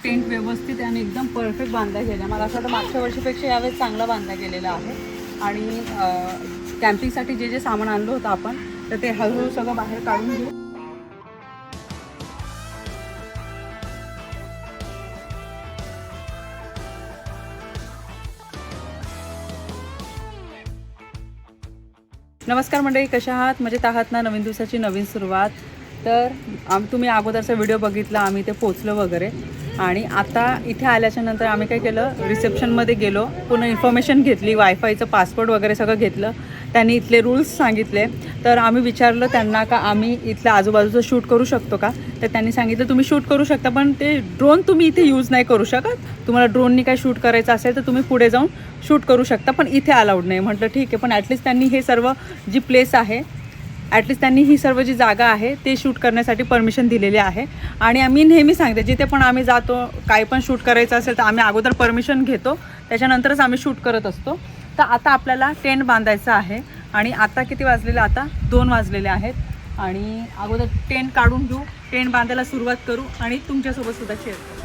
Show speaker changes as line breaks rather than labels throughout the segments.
Tent व्यवस्थित आणि एकदम परफेक्ट बांधला गेला. मला असं वाटतं मागच्या वर्षीपेक्षा यावेळेस चांगला बांधला गेलेला आहे. आणि कॅम्पिंगसाठी जे जे सामान आणलं होतं आपण, तर ते हळूहळू सगळं बाहेर काढून घेऊ. नमस्कार मंडळी, कशा आहात? मजेत आहात ना? नवीन दिवसाची नवीन सुरुवात. तर तुम्ही अगोदरचा व्हिडिओ बघितला, आम्ही ते पोचलो वगैरे. आणि आता इथे आल्याच्या नंतर आम्ही काय केलं, रिसेप्शनमध्ये गेलो, पुन्हा इन्फॉर्मेशन घेतली, वायफायचं पासवर्ड वगैरे सगळं घेतलं. त्यांनी इथले रूल्स सांगितले. तर आम्ही विचारलं त्यांना का आम्ही इथल्या आजूबाजूचं शूट करू शकतो का. तर त्यांनी सांगितलं तुम्ही शूट करू शकता, पण ते ड्रोन तुम्ही इथे यूज नाही करू शकत. तुम्हाला ड्रोननी काय शूट करायचं असेल तर तुम्ही पुढे जाऊन शूट करू शकता, पण इथे अलाउड नाही. म्हटलं ठीक आहे, पण ॲटलिस्ट त्यांनी हे सर्व जी प्लेस आहे, ॲटलिस्ट त्यांनी ही सर्व जी जागा आहे ते शूट करण्यासाठी परमिशन दिलेली आहे. आणि आम्ही नेहमी सांगते, जिथे पण आम्ही जातो, काही पण शूट करायचं असेल तर आम्ही अगोदर परमिशन घेतो, त्याच्यानंतरच आम्ही शूट करत असतो. तर आता आपल्याला टेंट बांधायचं आहे. आणि आता किती वाजलेले? आता 2 वाजलेले आहेत. आणि अगोदर टेंट काढून घेऊ, टेंट बांधायला सुरुवात करू आणि तुमच्यासोबत सुद्धा शेअर करू.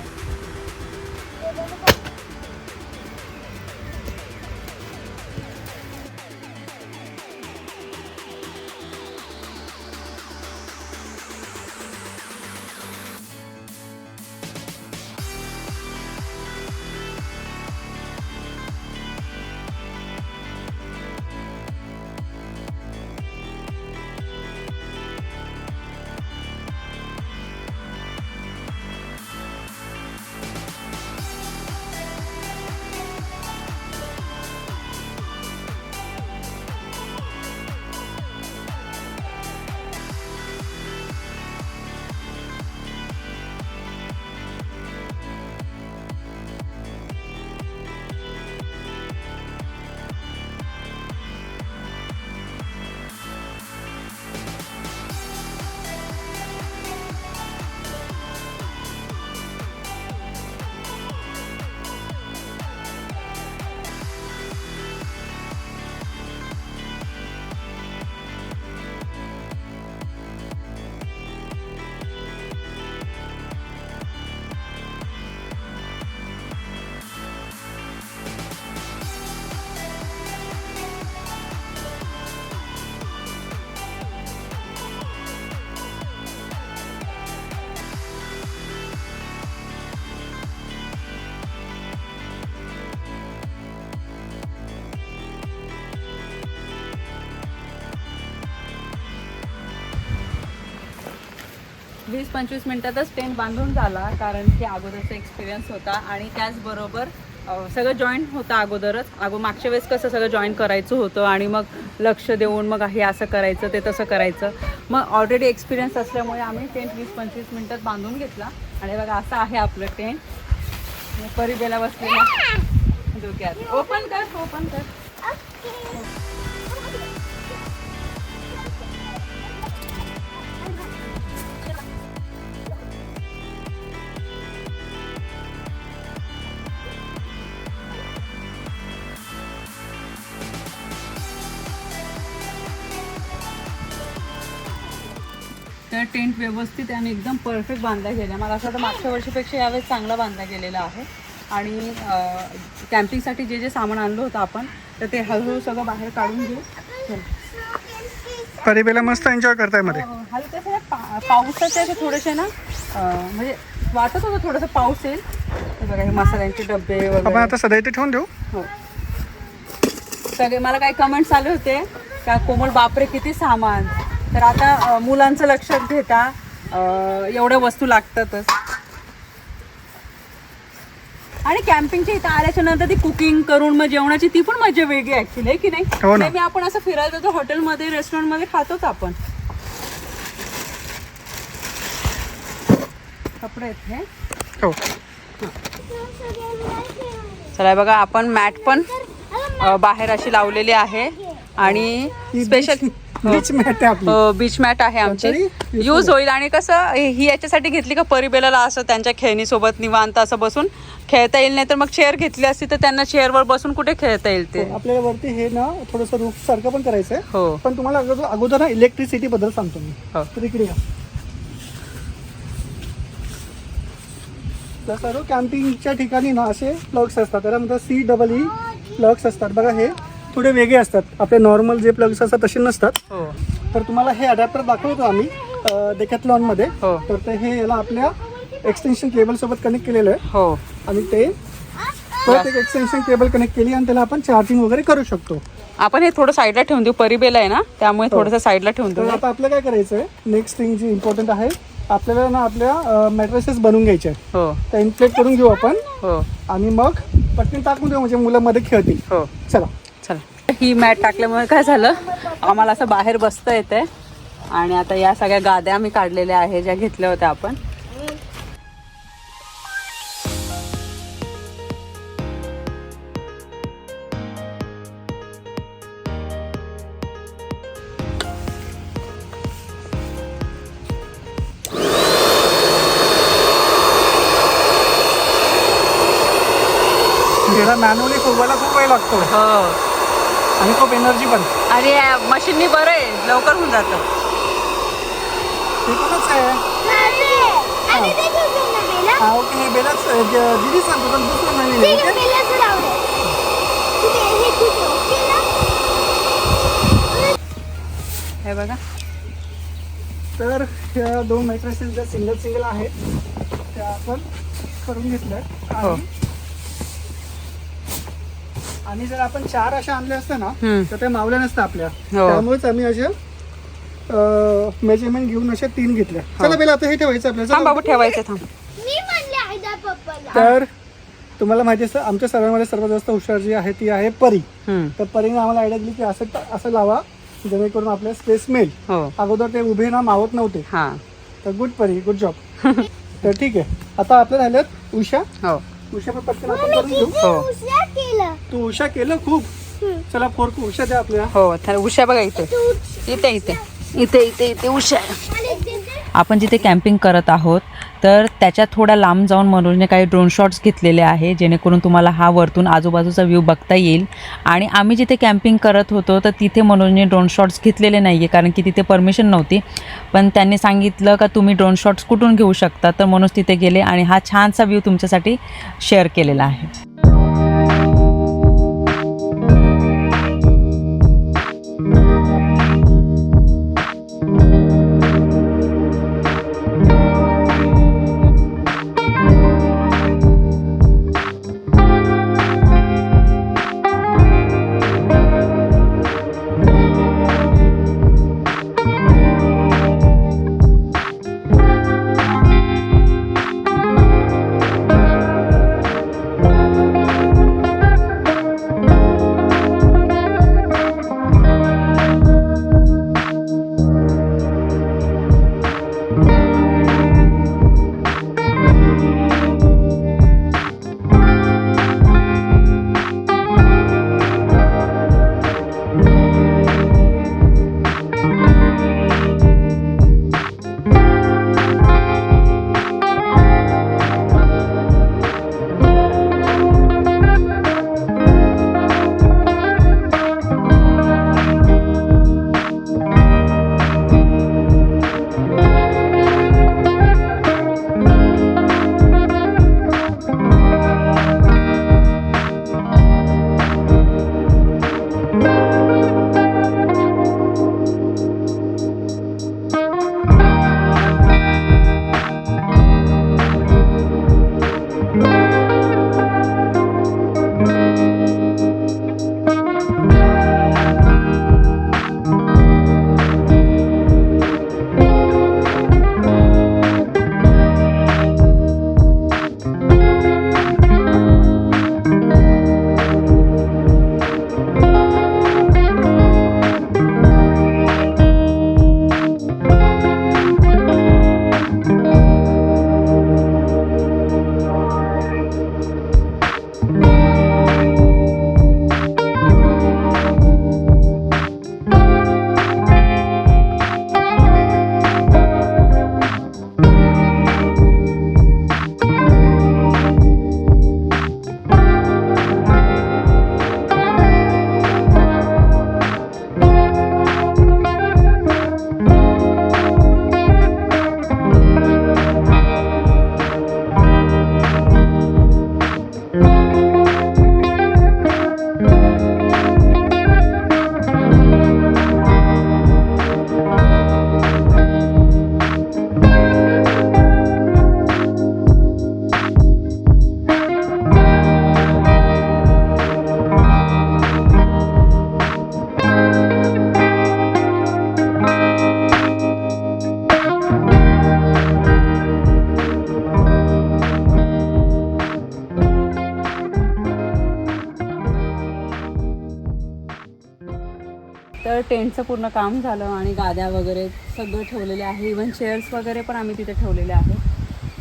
20-25 मिनटातच टेंट बांधून झाला, कारण की अगोदरचा एक्सपिरियन्स होता. आणि त्याचबरोबर सगळं जॉईन होतं अगोदरच. मागच्या वेळेस कसं सगळं जॉईन करायचं होतं आणि मग लक्ष देऊन मग हे असं करायचं, ते तसं करायचं. मग ऑलरेडी एक्सपिरियन्स असल्यामुळे आम्ही टेंट 20-25 मिनटात बांधून घेतला. आणि बघा असं आहे आपलं टेंट. परिबेला बसलेला डोक्यात. ओपन कर. तर टेंट व्यवस्थित आणि एकदम परफेक्ट बांधला गेला. मला असं वाटतं मागच्या वर्षीपेक्षा यावेळेस चांगला बांधला गेलेला आहे. आणि कॅम्पिंगसाठी जे जे सामान आणलं होतं आपण, तर ते हळूहळू सगळं बाहेर काढून घेऊ.
परिबेला मस्त एन्जॉय करताय मध्ये.
हलकं पावसाचे थोडेसे ना, म्हणजे वाटत होतं थोडंसं पाऊस येईल. हे बघा, हे मसाल्यांचे डबे वगैरे
आपण आता सध्या इथे ठेवून देऊ.
हो. सगळे मला काही कमेंट्स आले होते का, कोमल बापरे किती सामान. तर आता मुलांचं लक्षात घेता एवढ्या वस्तू लागतातच. आणि कॅम्पिंगच्या इथं आल्याच्या नंतर ती कुकिंग करून मग जेवणाची ती पण मजा वेगळी ऍक्च्युली, आहे की नाही? नेहमी आपण असं फिरायला जातो, हॉटेलमध्ये रेस्टॉरंटमध्ये खातोच आपण. कपडे आहेत हे.
हो.
चला बघा, आपण मॅट पण बाहेर अशी लावलेली आहे. आणि स्पेशल
बीच मॅट आहे आपली.
बीच मॅट आहे आमची, यूज होईल. आणि कसं ही याच्यासाठी घेतली का, परिबेला असं त्यांच्या खेळणीसोबत निवांत असं बसून खेळता येईल. नाही तर मग चेअर घेतली असती तर त्यांना चेअरवर बसून कुठे खेळता येईल. ते
आपल्याला वरती हे ना थोडंसं रूफ सारखं पण करायचं आहे.
हो.
पण तुम्हाला अगोदर ना इलेक्ट्रिसिटी बद्दल सांगतो मी. तर इकडे या. तर सर्व कॅम्पिंगच्या ठिकाणी ना असे प्लग्स असतात, त्याला म्हणतात CEE प्लग्स असतात बघा. हे थोडे वेगळे असतात, आपले नॉर्मल जे प्लग्स असतात तसे नसतात.
हो
तर तुम्हाला हे अडॅप्टर दाखवतो आम्ही डेकॅथलॉनमध्ये.
हो.
तर ते हे याला आपल्या एक्सटेन्शन केबलसोबत कनेक्ट केलेलं आहे
हो.
आणि ते परत एक एक्सटेन्शन केबल कनेक्ट केली आणि त्याला आपण चार्जिंग वगैरे करू शकतो.
आपण हे थोडं साईडला ठेवून देऊ, परिबेल आहे ना त्यामुळे थोडंसं साईडला ठेवून
तर
देऊ.
आता आपलं काय करायचं आहे, नेक्स्ट थिंग जी इम्पॉर्टंट आहे, आपल्याला ना आपल्या मॅट्रेसेस बनवून घ्यायचे आहेत.
हो
त्या इन्फ्लेट करून घेऊ आपण
हो
आणि मग पटकन टाकून देऊ, म्हणजे मुलं मध्ये खेळतील.
हो.
चला.
चला, ही मॅट टाकल्यामुळे काय झालं, आम्हाला असं बाहेर बसता येतंय. आणि आता या सगळ्या गाद्या आम्ही काढलेल्या आहे ज्या घेतल्या होत्या आपण.
त्याला मॅन्युअली फुगवायला खूप वेळ लागतो
हो.
आणि खूप एनर्जी पण.
अरे मशीननी बरं आहे, लवकर होऊन जातं.
ते कोणच आहे? हा ओके, हे बेलाच दिदी सांगतो, पण दुसरं नवीन आहे.
हे बघा.
तर ह्या 2 मॅट्रेसेस ज्या सिंगल आहेत त्या आपण करून घेतल्या.
हो.
आणि जर आपण 4 अशा आणल्या असत्या ना
हम्म.
तर त्या मावल्या नसत्या आपल्या.
हो.
त्यामुळेच आम्ही अशा मेजरमेंट घेऊन अशा 3 घेतल्या. चला बेला, आता हे ठेवायचं
थांब
आपल्याला.
बाबू, ठेवायचं थांब.
तर तुम्हाला माहिती असतं, आमच्या सर्वांमध्ये सर्वात जास्त हुशार जी आहे ती आहे परी.
हम्म.
तर परीने आम्हाला आयडिया दिली की असं लावा जेणेकरून आपल्याला स्पेस मिळेल.
हो.
अगोदर ते उभे ना मावत नव्हते.
हा.
तर गुड परी, गुड जॉब. तर ठीक आहे, आता आपल्या राहिल्यात उषा.
हो
उषा पण पटकन आपण करून घेऊ.
हो
तू उषा केलं खूप. चला फोर्क उषा द्या आपल्या.
हो. तर उषा बघा इथे इथे इथे इथे इथे इथे उषा. आपण जिथे कॅम्पिंग करत आहोत तर त्याच्या थोड्या लांब जाऊन मनोजने काही ड्रोन शॉट्स घेतलेले आहे जेणेकरून तुम्हाला हा वरतून आजूबाजूचा व्ह्यू बघता येईल. आणि आम्ही जिथे कॅम्पिंग करत होतो तर तिथे मनोजने ड्रोन शॉट्स घेतलेले नाही आहे, कारण की तिथे परमिशन नव्हती. पण त्यांनी सांगितलं का तुम्ही ड्रोन शॉट्स कुठून घेऊ शकता, तर मनोज तिथे गेले आणि हा छानसा व्ह्यू तुमच्यासाठी शेअर केलेला आहे. तर टेंटचं पूर्ण काम झालं आणि गाद्या वगैरे सगळं ठेवलेले आहे. इवन चेअर्स वगैरे पण आम्ही तिथे ठेवलेले आहेत.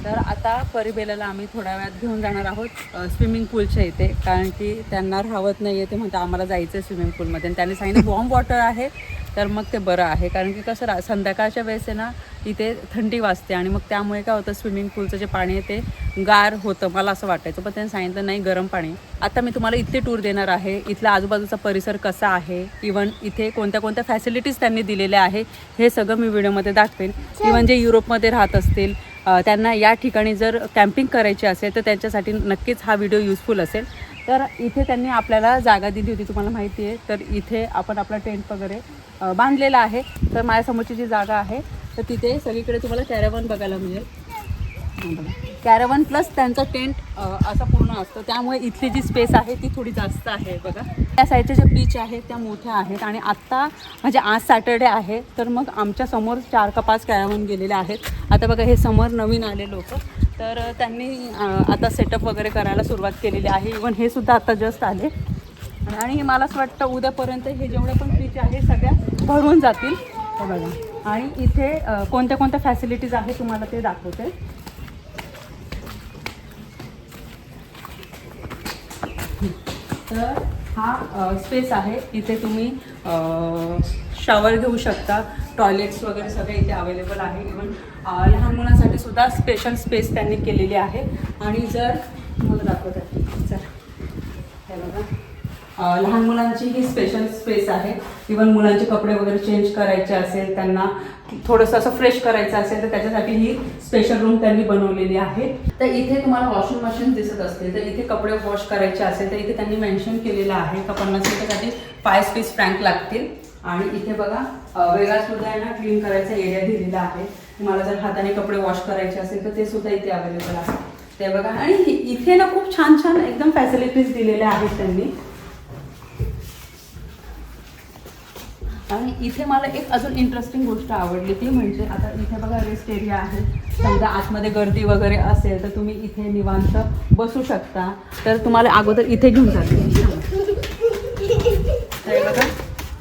तर आता परिबेलाला आम्ही थोड्या वेळात घेऊन जाणार आहोत स्विमिंग पूलच्या इथे, कारण की त्यांना राहत नाही आहे. ते म्हणतात आम्हाला जायचं आहे स्विमिंग पूलमध्ये, आणि त्यांनी सांगितलं वॉर्म वॉटर आहे तर मग ते बरं आहे, कारण की कसं संध्याकाळच्या वेळेस आहे ना इथे थंडी वाजते आणि मग त्यामुळे काय होतं स्विमिंग पूलचं जे पाणी आहे ते गार होतं, मला असं वाटायचं. पण त्यांनी सांगितलं नाही, गरम पाणी. आता मी तुम्हाला इथे टूर देणार आहे, इथला आजूबाजूचा परिसर कसा आहे, इवन इथे कोणत्या कोणत्या फॅसिलिटीज त्यांनी दिलेल्या आहे हे सगळं मी व्हिडिओमध्ये दाखवेन. इवन जे युरोपमध्ये राहत असतील त्यांना या ठिकाणी जर कॅम्पिंग करायची असेल तर त्यांच्यासाठी नक्कीच हा व्हिडिओ युजफुल असेल. तर इथे त्यांनी आपल्याला जागा दिली होती, तुम्हाला माहिती आहे. तर इथे आपण आपला टेंट वगैरे बांधलेला आहे. तर माझ्यासमोरची जी जागा आहे तर तिथे सगळीकडे तुम्हाला कॅरेवन बघायला मिळेल. कॅरेवन प्लस त्यांचा टेंट असा पूर्ण असतं, त्यामुळे इथली जी स्पेस आहे ती थोडी जास्त आहे. बघा त्या साईडच्या ज्या बीच आहेत त्या मोठ्या आहेत. आणि आत्ता म्हणजे आज सॅटर्डे आहे तर मग आमच्या समोर 4 का 5 कॅरेवन गेलेले आहेत. आता बघा हे समोर नवीन आले लोक, तर त्यांनी आता सेटअप वगैरे करायला सुरुवात केलेली आहे. इवन हे सुद्धा आता जस्ट आले आणि मला असं वाटतं उद्यापर्यंत हे जेवढे पण बीच आहे सगळ्या भरून जातील. हे बघा, आणि इथे कोणत्या कोणत्या फॅसिलिटीज आहे तुम्हाला ते दाखवते. तर हा स्पेस आहे, इथे तुम्ही शॉवर घेऊ शकता, टॉयलेट्स वगैरे सगळे इथे अवेलेबल आहे. इवन लहान मुलांसाठी सुद्धा स्पेशल स्पेस त्यांनी केलेली आहे. आणि जर मला दाखवत आहे सर, हे बघा लहान मुलांची ही स्पेशल स्पेस आहे. इवन मुलांचे कपडे वगैरे चेंज करायचे असेल, त्यांना थोडंसं असं फ्रेश करायचं असेल तर त्याच्यासाठी ही स्पेशल रूम त्यांनी बनवलेली आहे. तर इथे तुम्हाला वॉशिंग मशीन दिसत असतील, तर इथे कपडे वॉश करायचे असेल तर इथे त्यांनी मेन्शन केलेलं आहे का 50 मिनिटासाठी 5 पीस फ्रँक लागतील. आणि इथे बघा वेगळा सुद्धा आहे ना क्लीन करायचा एरिया दिलेला आहे. तुम्हाला जर हाताने कपडे वॉश करायचे असेल तर ते सुद्धा इथे अवेलेबल आहे. ते बघा, आणि इथे ना खूप छान छान एकदम फॅसिलिटीज दिलेल्या आहेत त्यांनी. आणि इथे मला एक अजून इंटरेस्टिंग गोष्ट आवडली, ती म्हणजे आता इथे बघा रेस्ट एरिया आहे. समजा आतमध्ये गर्दी वगैरे असेल तर तुम्ही इथे निवांत बसू शकता. तर तुम्हाला अगोदर इथे घेऊन जाते. तर बघा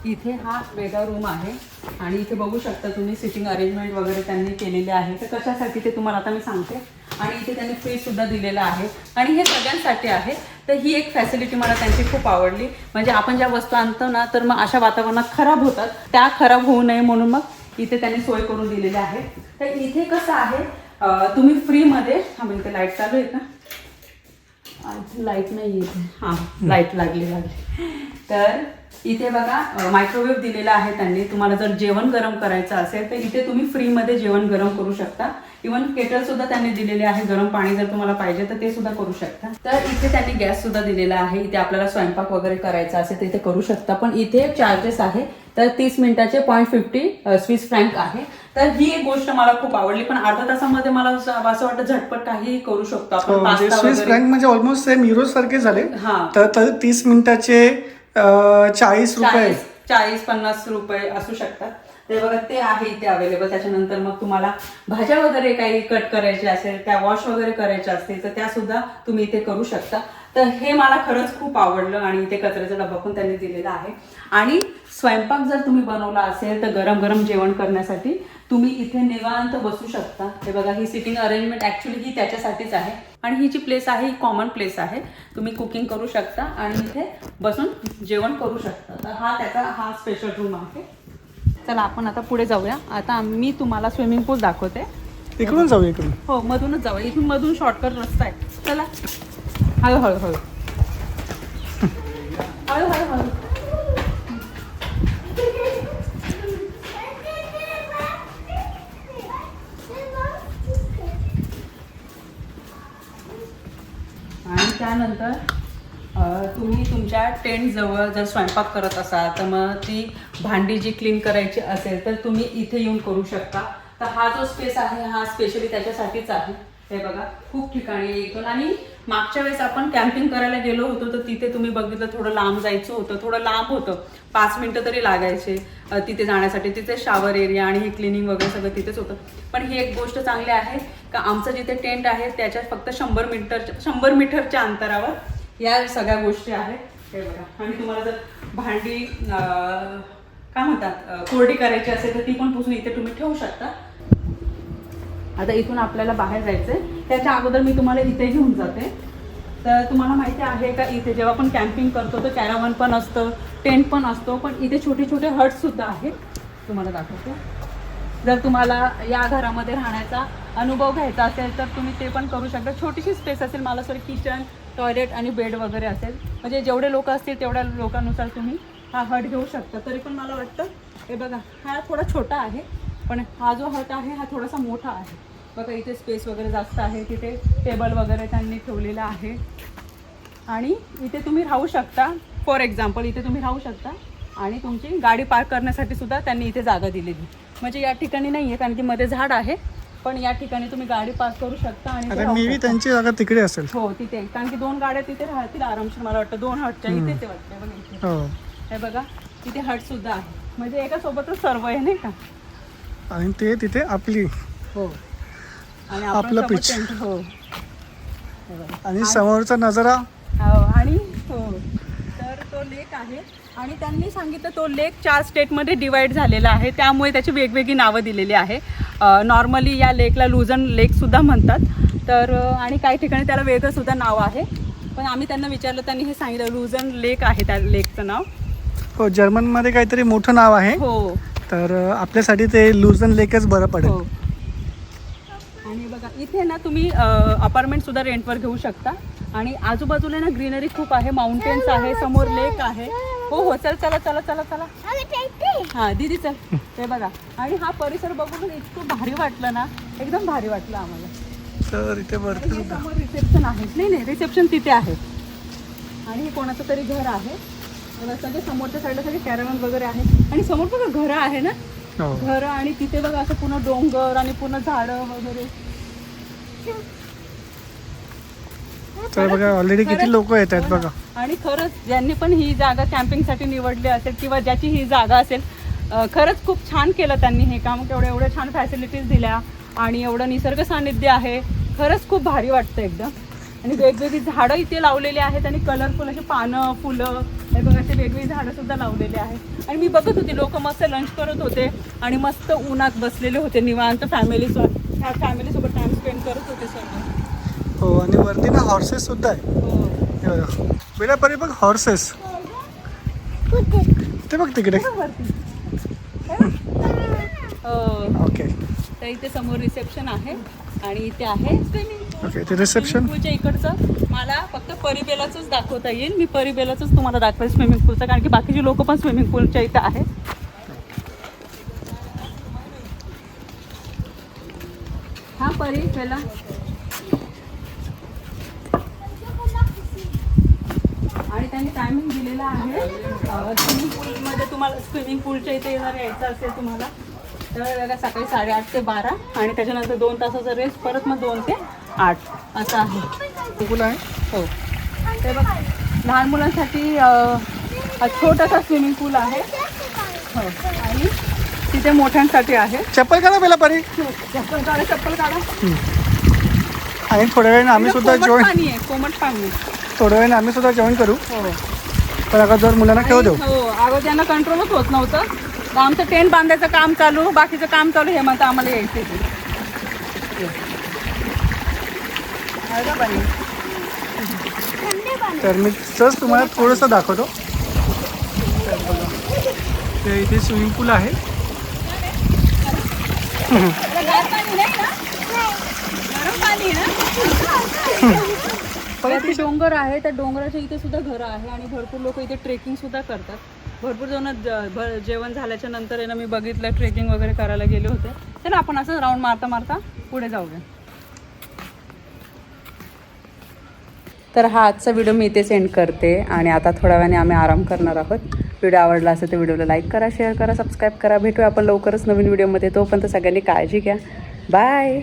इथे हा वेगळा रूम आहे आणि इथे बघू शकता तुम्ही सिटिंग अरेंजमेंट वगैरे त्यांनी केलेले आहे. तर कशासाठी ते तुम्हाला आता मी सांगते. आणि इथे त्यांनी फ्रीजसुद्धा दिलेला आहे आणि हे सगळ्यांसाठी आहे. तर ही एक फॅसिलिटी मला त्यांची खूप आवडली. म्हणजे आपण ज्या वस्तू आणतो ना तर मग अशा वातावरणात खराब होतात, त्या खराब होऊ नये म्हणून मग इथे त्यांनी सोय करून दिलेली आहे. तर इथे कसं आहे तुम्ही फ्रीमध्ये, हा म्हणजे लाईट चालू आहे का, लाईट नाही येते, हां लाईट लागली. तर इथे बघा मायक्रोवेव्ह दिलेला आहे त्यांनी. तुम्हाला जर जेवण गरम करायचं असेल तर इथे तुम्ही फ्रीमध्ये जेवण गरम करू शकता. इवन केटल सुद्धा त्यांनी दिलेले आहे, गरम पाणी जर तुम्हाला पाहिजे तर ते सुद्धा करू शकता. तर इथे त्यांनी गॅस सुद्धा दिलेला आहे. इथे आपल्याला स्वयंपाक वगैरे करायचा असेल तर इथे करू शकता. पण इथे चार्जेस आहे, तर 30 मिनिटाचे 0.50 स्विस फ्रँक आहे. तर ही एक गोष्ट मला खूप आवडली. पण अर्धा तासामध्ये मला असं वाटतं झटपट काहीही करू शकतो आपण.
स्विस फ्रँक म्हणजे ऑलमोस्ट सेम युरो सारखे झाले.
हां,
तर 30 मिनिटाचे 40 रुपये,
40-50 रुपये असू शकतात. ते बघा ते आहे इथे अवेलेबल. त्याच्यानंतर मग तुम्हाला भाज्या वगैरे काही कट करायच्या असेल, त्या वॉश वगैरे करायच्या असतील तर त्या सुद्धा तुम्ही इथे करू शकता. तर हे मला खरंच खूप आवडलं. आणि इथे कचऱ्याचा डबा पण त्यांनी दिलेला आहे. आणि स्वयंपाक जर तुम्ही बनवला असेल तर गरम गरम जेवण करण्यासाठी तुम्ही इथे निवांत बसू शकता. हे बघा ही सिटिंग अरेंजमेंट ॲक्च्युली ही त्याच्यासाठीच आहे. आणि ही जी प्लेस आहे ही कॉमन प्लेस आहे. तुम्ही कुकिंग करू शकता आणि इथे बसून जेवण करू शकता. तर हा त्याचा हा स्पेशल रूम आहे. चला आपण आता पुढे जाऊया. आता मी तुम्हाला स्विमिंग पूल दाखवते.
इकडून जाऊ, इकडून
हो मधूनच जाऊया. इथून मधून शॉर्टकट रस्ता आहे. चला हळूहळू हळू हळूहळू हळू. आणि त्यानंतर तुम्ही तुमच्या टेंटजवळ जर स्वयंपाक करत असाल तर मग ती भांडी जी क्लीन करायची असेल तर तुम्ही इथे येऊन करू शकता. तर हा जो स्पेस आहे हा स्पेशली त्याच्यासाठीच आहे. हे बघा खूप ठिकाणी एक आणि मागच्या वेळेस आपण कॅम्पिंग करायला गेलो होतो तर तिथे तुम्ही बघितलं थोडं लांब जायचं होतं, थोडं लांब होतं, 5 मिनिटं तरी लागायचे तिथे जाण्यासाठी. तिथे शॉवर एरिया आणि हे क्लिनिंग वगैरे सगळं तिथेच होतं. पण ही एक गोष्ट चांगली आहे का आमचं जिथे टेंट आहे त्याच्या फक्त 100 मीटरच्या अंतरावर या सगळ्या गोष्टी आहेत. हे बघा. आणि तुम्हाला जर भांडी काय म्हणतात कोरडी करायची असेल तर ती पण पुसून इथे तुम्ही ठेवू शकता. आता इथून आपल्याला बाहेर जायचंय, त्याच्या अगोदर मी तुम्हाला इथे घेऊन जाते. तर तुम्हाला माहिती आहे का, इथे जेव्हा आपण कॅम्पिंग करतो तर कॅरावन पण असतं, टेंट पण असतो, पण इथे छोटे छोटे हट्ससुद्धा आहेत. तुम्हाला दाखवते. जर तुम्हाला या घरामध्ये राहण्याचा अनुभव घ्यायचा असेल तर तुम्ही ते पण करू शकता. छोटीशी स्पेस असेल, मला सर किचन, टॉयलेट आणि बेड वगैरे असेल, म्हणजे जेवढे लोक असतील तेवढ्या लोकांनुसार तुम्ही हा हट घेऊ शकता. तरी पण मला वाटतं हे बघा, हा थोडा छोटा आहे, पण हा जो हट आहे हा थोडासा मोठा आहे. बघा इथे स्पेस वगैरे जास्त आहे, तिथे टेबल वगैरे त्यांनी ठेवलेलं आहे आणि इथे तुम्ही राहू शकता. फॉर एक्झाम्पल इथे तुम्ही राहू शकता आणि तुमची गाडी पार्क करण्यासाठी सुद्धा त्यांनी इथे जागा दिलेली. म्हणजे या ठिकाणी नाही आहे कारण की मध्ये झाड आहे, पण या ठिकाणी तुम्ही गाडी पार्क करू शकता आणि इथे राहू
मी
शकता.
त्यांची जागा तिकडे असेल.
हो तिथे, कारण की 2 गाड्या तिथे राहतील आरामशीर. मला वाटतं 2 हटच्या इथे ते वाटते बघा इथे.
हो.
हे बघा तिथे हट सुद्धा आहे, म्हणजे एका सोबतच सर्व आहे नाही का.
आणि ते तिथे आपली.
हो आणि
आपलं
आपण
pitch.
हो हे बघा.
आणि समोरचा नजारा.
हो आणि हो, तर तो लेक आहे आणि त्यांनी सांगितलं तो लेक 4 स्टेटमध्ये डिवाईड झालेला आहे, त्यामुळे त्याची वेगवेगळी नावं दिलेली आहे. नॉर्मली या लेकला लुझन लेकसुद्धा म्हणतात. तर आणि काही ठिकाणी त्याला वेगळंसुद्धा नाव आहे, पण आम्ही त्यांना विचारलं, त्यांनी हे सांगितलं लुझन लेक आहे त्या लेकचं नाव.
हो, जर्मनमध्ये काहीतरी मोठं नाव आहे.
हो
तर आपल्यासाठी ते लुझन लेकच बरं पडेल.
हो. आणि बघा इथे ना तुम्ही अपार्टमेंटसुद्धा रेंटवर घेऊ शकता आणि आजूबाजूला ना ग्रीनरी खूप आहे, माउंटेन्स आहे, समोर लेक आहे. हो हो चल चला चला चला चला. हां दीदी चल. ते बघा आणि हा परिसर बघून इतकं भारी वाटलं ना, एकदम भारी वाटलं आम्हाला.
तर इथे वरती
आणि हे समोर रिसेप्शन आहे. नाही रिसेप्शन तिथे आहे आणि हे कोणाचं तरी घर आहे. सगळे समोरच्या साईडला सगळे कॅरॅव्हन वगैरे आहे आणि समोर बघा घरं आहे ना,
हो.
घरं आणि तिथे बघा असं पूर्ण डोंगर आणि पूर्ण झाडं वगैरे.
तर बघा ऑलरेडी किती लोक येत आहेत बघा.
आणि खरंच ज्यांनी पण ही जागा कॅम्पिंगसाठी निवडली असेल किंवा ज्याची ही जागा असेल, खरंच खूप छान केलं त्यांनी हे काम. एवढ्या छान फॅसिलिटीज दिल्या आणि एवढं निसर्ग सानिध्य आहे, खरंच खूप भारी वाटतं एकदम. आणि वेगवेगळी झाडं इथे लावलेली आहेत आणि कलरफुल अशी पानं, फुलं, हे बघा असे वेगवेगळी झाडं सुद्धा लावलेली आहेत. आणि मी बघत होते लोक मस्त लंच करत होते आणि मस्त उन्हात बसलेले होते निवांत फॅमिलीसोबत टाइम स्पेंड करत होते सर्व.
हो आणि वरती ना हॉर्सेस सुद्धा आहे.
हो.
हे बघा बेटा परी बघ हॉर्सेस. ते बघ तिकडे.
हो.
ओके.
तर इथे समोर रिसेप्शन आहे आणि इथे आहे स्विमिंग पूल.
ओके ते रिसेप्शन.
पूलच्या इकडचं मला फक्त परिबेलाचंच दाखवता येईल. मी परिबेलाचंच तुम्हाला दाखवेल स्विमिंग पूलचं, कारण की बाकीची लोक पण स्विमिंग पूलच्या इथे आहे. हा परिबेला आणि त्यांनी टायमिंग दिलेला आहे. स्विमिंग पूलमध्ये तुम्हाला स्विमिंग पूलच्या इथे यायचं असेल तुम्हाला तर बघा सकाळी 8:30 ते 12 आणि त्याच्यानंतर 2 तासाचा रेस्ट, परत मग 2 ते 8 असं आहे.
पूल आहे.
हो ते बघा लहान मुलांसाठी हा छोटासा स्विमिंग पूल आहे. हो आणि तिथे मोठ्यांसाठी आहे.
चप्पल काढा पहिला परी.
चप्पल काढा.
आणि थोड्या वेळाने आम्ही सुद्धा जॉईन.
पाणी आहे, कोमट पाणी.
थोड्या वेळाने आम्ही सुद्धा जॉईन करू.
हो
पण आता जर मुलांना खेळू देऊ.
हो अगोदर त्यांना कंट्रोलच होत नव्हतं. तर आमचं टेंट बांधायचं काम चालू, बाकीचं काम चालू, हे म्हणतं आम्हाला यायचं
तर मी जस्ट तुम्हाला थोडंसं दाखवतो. ते इथे स्विमिंग पूल आहे.
इथे डोंगर आहे, त्या डोंगराच्या इथे सुद्धा घरं आहे आणि भरपूर लोक इथे ट्रेकिंग सुद्धा करतात. भरपूर जण जेवण झाल्याच्या नंतर आहे ना, मी बघितलं ट्रेकिंग वगैरे करायला गेले होते. तर आपण असं राऊंड मारता मारता पुढे जाऊया. तर हा आजचा व्हिडिओ मी इथे सेंड करते आणि आता थोड्या वेळाने आम्ही आराम करणार आहोत. व्हिडिओ आवडला असेल तर व्हिडिओला लाईक करा, शेअर करा, सबस्क्राईब करा. भेटूया आपण लवकरच नवीन व्हिडिओमध्ये. तोपर्यंत सगळ्यांनी काळजी घ्या. बाय.